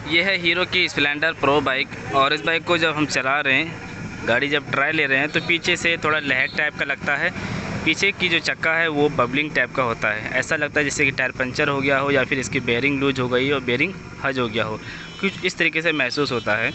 ये है हीरो की स्प्लेंडर प्रो बाइक। और इस बाइक को जब हम चला रहे हैं, गाड़ी जब ट्राई ले रहे हैं, तो पीछे से थोड़ा लहर टाइप का लगता है। पीछे की जो चक्का है वो बबलिंग टाइप का होता है। ऐसा लगता है जैसे कि टायर पंचर हो गया हो या फिर इसकी बेयरिंग लूज हो गई और बेयरिंग हज हो गया हो, कुछ इस तरीके से महसूस होता है।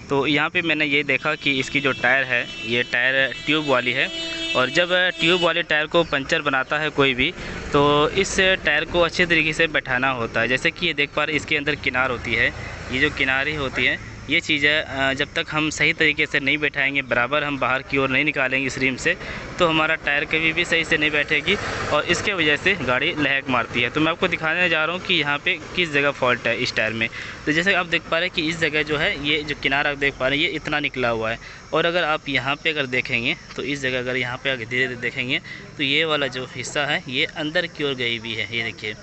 तो यहाँ पे मैंने ये देखा कि इसकी जो टायर है, ये टायर ट्यूब वाली है। और जब ट्यूब वाले टायर को पंचर बनाता है कोई भी, तो इस टायर को अच्छे तरीके से बैठाना होता है। जैसे कि ये देख पा रहे, इसके अंदर किनार होती है। ये जो किनारी होती है, ये चीज़ें जब तक हम सही तरीके से नहीं बैठाएंगे, बराबर हम बाहर की ओर नहीं निकालेंगे इस रिम से, तो हमारा टायर कभी भी सही से नहीं बैठेगी और इसके वजह से गाड़ी लहक मारती है। तो मैं आपको दिखाने जा रहा हूँ कि यहाँ पे किस जगह फॉल्ट है इस टायर में। तो जैसे आप देख पा रहे हैं कि इस जगह जो है, ये जो किनारा आप देख पा रहे हैं, ये इतना निकला हुआ है। और अगर आप यहाँ पर अगर देखेंगे, तो इस जगह अगर यहाँ पर धीरे धीरे देखेंगे, तो ये वाला जो हिस्सा है ये अंदर की ओर गई हुई है। ये देखिए,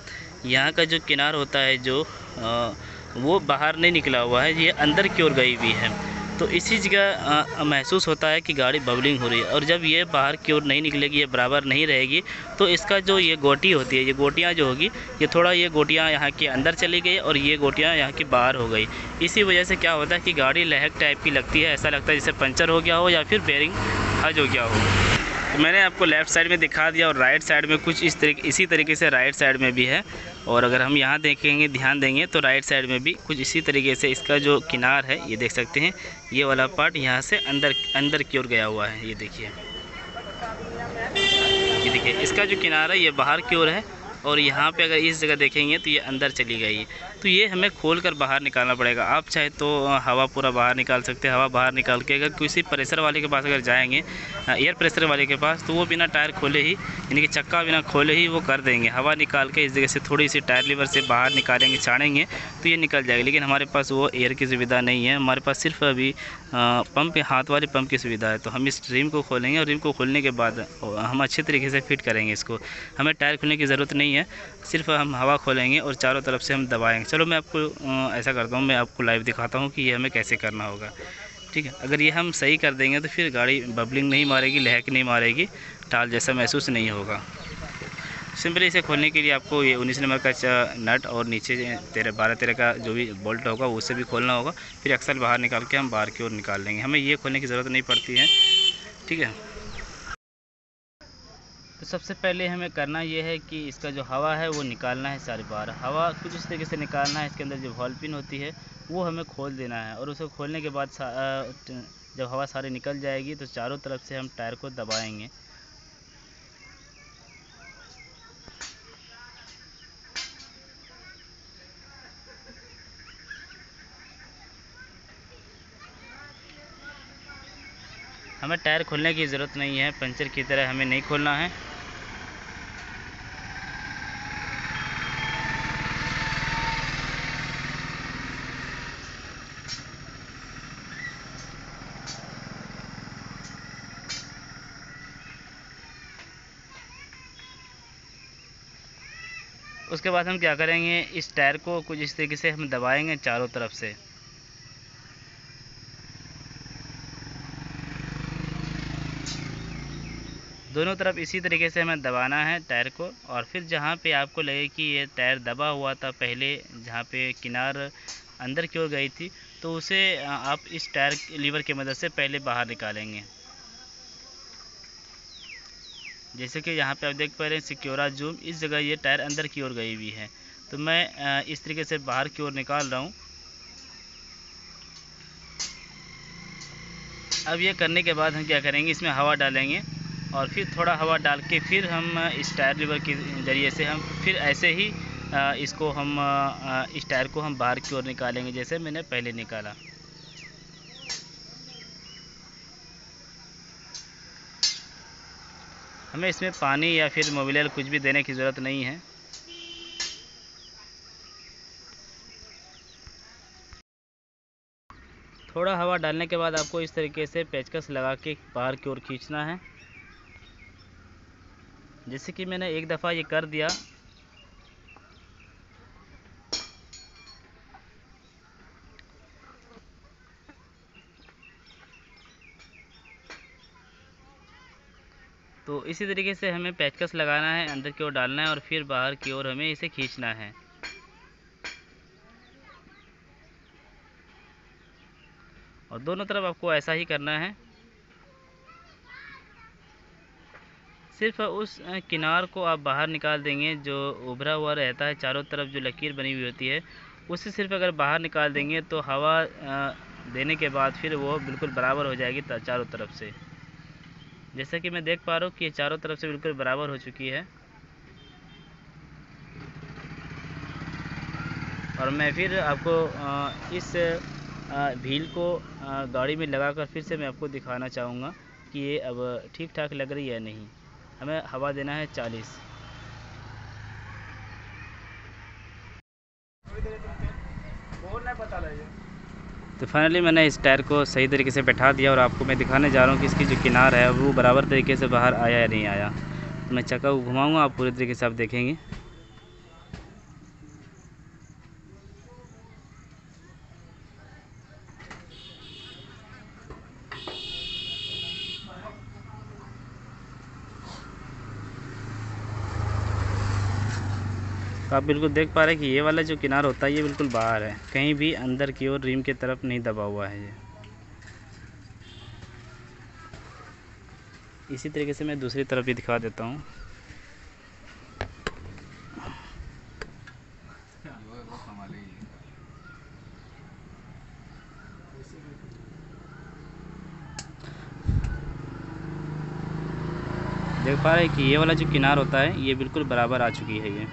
यहाँ का जो किनार होता है जो वो बाहर नहीं निकला हुआ है, ये अंदर की ओर गई हुई है। तो इसी जगह महसूस होता है कि गाड़ी बबलिंग हो रही है। और जब ये बाहर की ओर नहीं निकलेगी, ये बराबर नहीं रहेगी, तो इसका जो ये गोटी होती है, ये गोटियाँ जो होगी, ये थोड़ा ये गोटियाँ यहाँ के अंदर चली गई और ये गोटियाँ यहाँ की बाहर हो गई। इसी वजह से क्या होता है कि गाड़ी लहक टाइप की लगती है। ऐसा लगता है जैसे पंचर हो गया हो या फिर बेयरिंग हज हो गया हो। तो मैंने आपको लेफ़्ट साइड में दिखा दिया और राइट साइड में कुछ इसी तरीके से राइट साइड में भी है। और अगर हम यहाँ देखेंगे, ध्यान देंगे, तो राइट साइड में भी कुछ इसी तरीके से इसका जो किनार है, ये देख सकते हैं, ये वाला पार्ट यहाँ से अंदर की ओर गया हुआ है। ये देखिए, इसका जो किनारा है ये बाहर की ओर है और यहाँ पे अगर इस जगह देखेंगे तो ये अंदर चली गई। तो ये हमें खोल कर बाहर निकालना पड़ेगा। आप चाहे तो हवा पूरा बाहर निकाल सकते हैं। हवा बाहर निकाल के अगर किसी प्रेशर वाले के पास अगर जाएंगे, एयर प्रेशर वाले के पास, तो वो बिना टायर खोले ही, यानी कि चक्का बिना खोले ही वो कर देंगे। हवा निकाल के इस जगह से थोड़ी सी टायर लीवर से बाहर निकालेंगे, छाड़ेंगे, तो ये निकल जाएगा। लेकिन हमारे पास वो एयर की सुविधा नहीं है। हमारे पास सिर्फ अभी पंप, हाथ वाले पंप की सुविधा है। तो हम इस रिम को खोलेंगे और रिम को खोलने के बाद हम अच्छे तरीके से फिट करेंगे इसको। हमें टायर खोलने की ज़रूरत नहीं है, सिर्फ हम हवा खोलेंगे और चारों तरफ से हम दबाएंगे। चलो मैं आपको ऐसा करता हूँ, मैं आपको लाइव दिखाता हूँ कि ये हमें कैसे करना होगा। ठीक है, अगर ये हम सही कर देंगे तो फिर गाड़ी बबलिंग नहीं मारेगी, लहक नहीं मारेगी, टाल जैसा महसूस नहीं होगा। सिंपली इसे खोलने के लिए आपको ये 19 नंबर का नट और नीचे 12-13 का जो भी बोल्ट होगा उससे भी खोलना होगा। फिर एक्सल बाहर निकाल के हम बाहर की ओर निकाल लेंगे। हमें ये खोलने की ज़रूरत नहीं पड़ती है। ठीक है, तो सबसे पहले हमें करना ये है कि इसका जो हवा है वो निकालना है सारी बार। हवा कुछ इस तरीके से निकालना है। इसके अंदर जो वॉल पिन होती है वो हमें खोल देना है और उसको खोलने के बाद जब हवा सारी निकल जाएगी तो चारों तरफ से हम टायर को दबाएंगे। हमें टायर खोलने की ज़रूरत नहीं है, पंचर की तरह हमें नहीं खोलना है। उसके बाद हम क्या करेंगे, इस टायर को कुछ इस तरीके से हम दबाएंगे चारों तरफ से। दोनों तरफ इसी तरीके से हमें दबाना है टायर को। और फिर जहाँ पे आपको लगे कि ये टायर दबा हुआ था पहले, जहाँ पे किनार अंदर की ओर गई थी, तो उसे आप इस टायर लीवर की मदद से पहले बाहर निकालेंगे। जैसे कि यहाँ पे आप देख पा रहे हैं सिक्योरा जूम, इस जगह ये टायर अंदर की ओर गई हुई है। तो मैं इस तरीके से बाहर की ओर निकाल रहा हूँ। अब ये करने के बाद हम क्या करेंगे, इसमें हवा डालेंगे और फिर थोड़ा हवा डाल के फिर हम इस टायर लीवर के ज़रिए से हम फिर ऐसे ही इसको हम इस टायर को हम बाहर की ओर निकालेंगे जैसे मैंने पहले निकाला। हमें इसमें पानी या फिर मोबिल कुछ भी देने की ज़रूरत नहीं है। थोड़ा हवा डालने के बाद आपको इस तरीके से पेचकस लगा के बाहर की ओर खींचना है। जैसे कि मैंने एक दफ़ा ये कर दिया। तो इसी तरीके से हमें पेचकस लगाना है, अंदर की ओर डालना है और फिर बाहर की ओर हमें इसे खींचना है। और दोनों तरफ आपको ऐसा ही करना है। सिर्फ उस किनार को आप बाहर निकाल देंगे जो उभरा हुआ रहता है, चारों तरफ जो लकीर बनी हुई होती है उससे सिर्फ अगर बाहर निकाल देंगे तो हवा देने के बाद फिर वो बिल्कुल बराबर हो जाएगी चारों तरफ से। जैसा कि मैं देख पा रहा हूँ कि ये चारों तरफ से बिल्कुल बराबर हो चुकी है। और मैं फिर आपको इस व्हील को गाड़ी में लगाकर फिर से मैं आपको दिखाना चाहूँगा कि ये अब ठीक ठाक लग रही है नहीं। हमें हवा देना है 40। तो फाइनली मैंने इस टायर को सही तरीके से बैठा दिया और आपको मैं दिखाने जा रहा हूँ कि इसकी जो किनार है वो बराबर तरीके से बाहर आया या नहीं आया। तो मैं चक्का को घुमाऊँगा, आप पूरे तरीके से आप देखेंगे। तो आप बिल्कुल देख पा रहे हैं कि ये वाला जो किनार होता है ये बिल्कुल बाहर है, कहीं भी अंदर की ओर रिम की तरफ नहीं दबा हुआ है ये। इसी तरीके से मैं दूसरी तरफ भी दिखा देता हूँ। देख पा रहे हैं कि ये वाला जो किनार होता है ये बिल्कुल बराबर आ चुकी है ये।